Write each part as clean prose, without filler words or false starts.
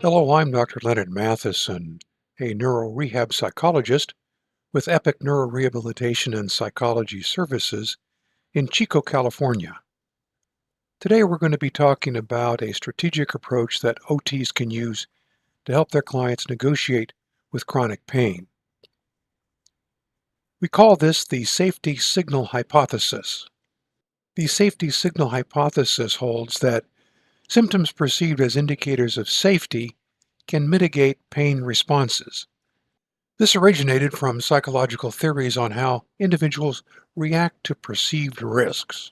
Hello, I'm Dr. Leonard Matheson, a neurorehab psychologist with Epic Neurorehabilitation and Psychology Services in Chico, California. Today we're going to be talking about a strategic approach that OTs can use to help their clients negotiate with chronic pain. We call this the safety signal hypothesis. The safety signal hypothesis holds that symptoms perceived as indicators of safety can mitigate pain responses. This originated from psychological theories on how individuals react to perceived risks.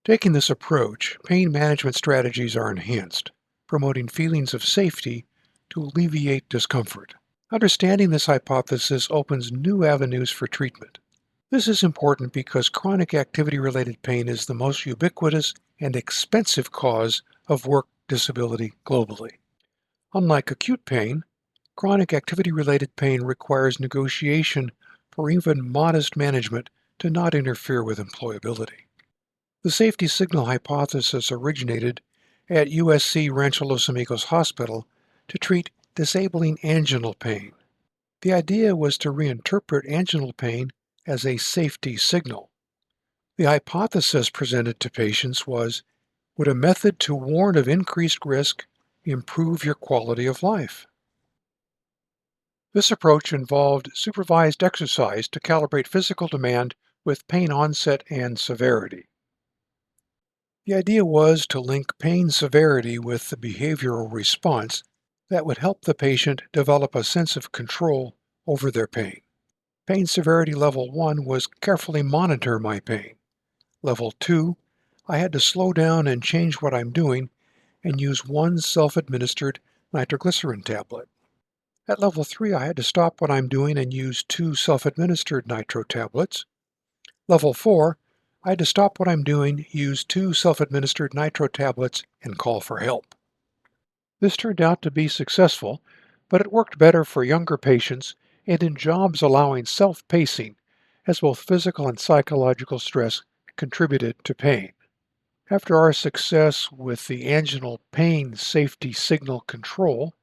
Taking this approach, pain management strategies are enhanced, promoting feelings of safety to alleviate discomfort. Understanding this hypothesis opens new avenues for treatment. This is important because chronic activity-related pain is the most ubiquitous and expensive cause of work disability globally. Unlike acute pain, chronic activity-related pain requires negotiation for even modest management to not interfere with employability. The safety signal hypothesis originated at USC Rancho Amigos Hospital to treat disabling anginal pain. The idea was to reinterpret anginal pain as a safety signal. The hypothesis presented to patients was, would a method to warn of increased risk improve your quality of life? This approach involved supervised exercise to calibrate physical demand with pain onset and severity. The idea was to link pain severity with the behavioral response that would help the patient develop a sense of control over their pain. Pain severity level 1 was carefully monitor my pain. Level 2, I had to slow down and change what I'm doing and use one self-administered nitroglycerin tablet. At level 3, I had to stop what I'm doing and use 2 self-administered nitro tablets. Level 4, I had to stop what I'm doing, use 2 self-administered nitro tablets, and call for help. This turned out to be successful, but it worked better for younger patients and in jobs allowing self-pacing, as both physical and psychological stress contributed to pain. After our success with the anginal pain safety signal control,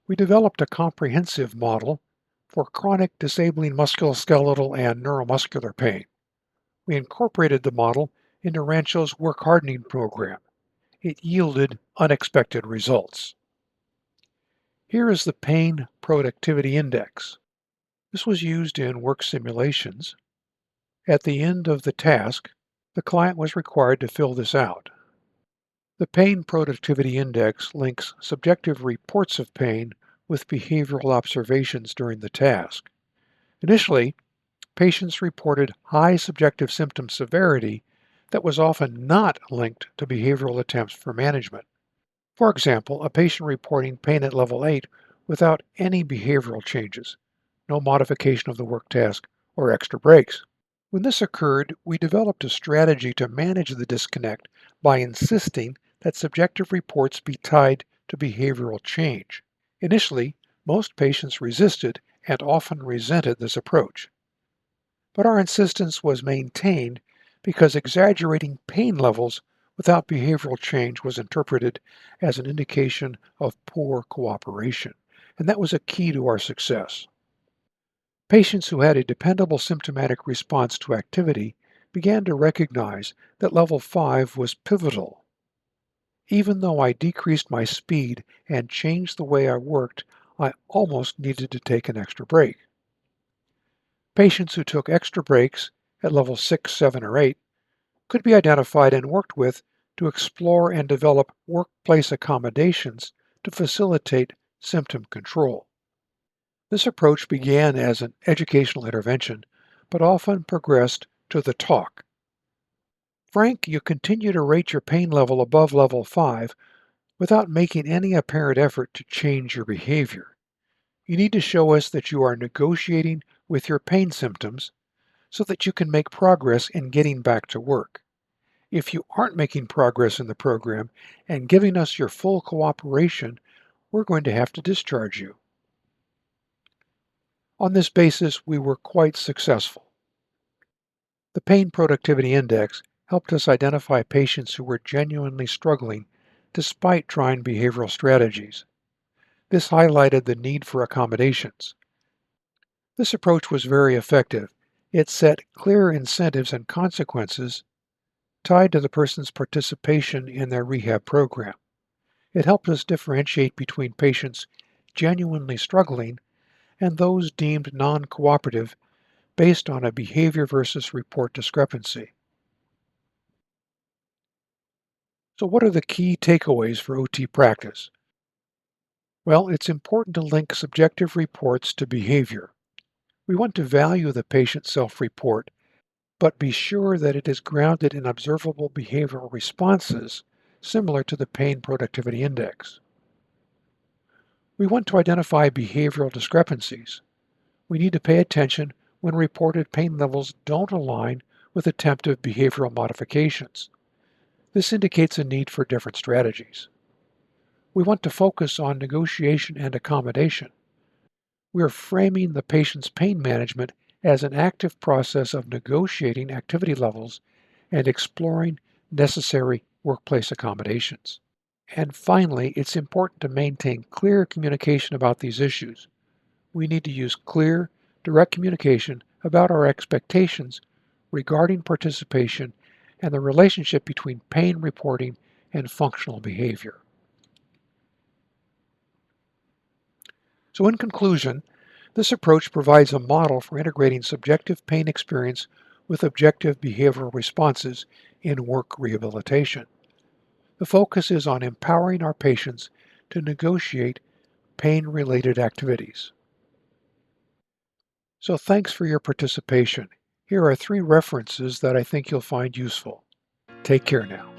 we developed a comprehensive model for chronic disabling musculoskeletal and neuromuscular pain. We incorporated the model into Rancho's work hardening program. It yielded unexpected results. Here is the Pain Productivity Index. This was used in work simulations. At the end of the task, the client was required to fill this out. The Pain Productivity Index links subjective reports of pain with behavioral observations during the task. Initially, patients reported high subjective symptom severity that was often not linked to behavioral attempts for management. For example, a patient reporting pain at level 8 without any behavioral changes, no modification of the work task, or extra breaks. When this occurred, we developed a strategy to manage the disconnect by insisting that subjective reports be tied to behavioral change. Initially, most patients resisted and often resented this approach. But our insistence was maintained because exaggerating pain levels without behavioral change was interpreted as an indication of poor cooperation, and that was a key to our success. Patients who had a dependable symptomatic response to activity began to recognize that level 5 was pivotal. Even though I decreased my speed and changed the way I worked, I almost needed to take an extra break. Patients who took extra breaks at level 6, 7, or 8 could be identified and worked with to explore and develop workplace accommodations to facilitate symptom control. This approach began as an educational intervention, but often progressed to the talk. Frank, you continue to rate your pain level above level 5 without making any apparent effort to change your behavior. You need to show us that you are negotiating with your pain symptoms so that you can make progress in getting back to work. If you aren't making progress in the program and giving us your full cooperation, we're going to have to discharge you. On this basis, we were quite successful. The Pain Productivity Index helped us identify patients who were genuinely struggling despite trying behavioral strategies. This highlighted the need for accommodations. This approach was very effective. It set clear incentives and consequences tied to the person's participation in their rehab program. It helped us differentiate between patients genuinely struggling and those deemed non-cooperative based on a behavior versus report discrepancy. So what are the key takeaways for OT practice? Well, it's important to link subjective reports to behavior. We want to value the patient self-report, but be sure that it is grounded in observable behavioral responses similar to the Pain Productivity Index. We want to identify behavioral discrepancies. We need to pay attention when reported pain levels don't align with attempted behavioral modifications. This indicates a need for different strategies. We want to focus on negotiation and accommodation. We are framing the patient's pain management as an active process of negotiating activity levels and exploring necessary workplace accommodations. And finally, it's important to maintain clear communication about these issues. We need to use clear, direct communication about our expectations regarding participation and the relationship between pain reporting and functional behavior. So in conclusion, this approach provides a model for integrating subjective pain experience with objective behavioral responses in work rehabilitation. The focus is on empowering our patients to negotiate pain-related activities. So thanks for your participation. Here are 3 references that I think you'll find useful. Take care now.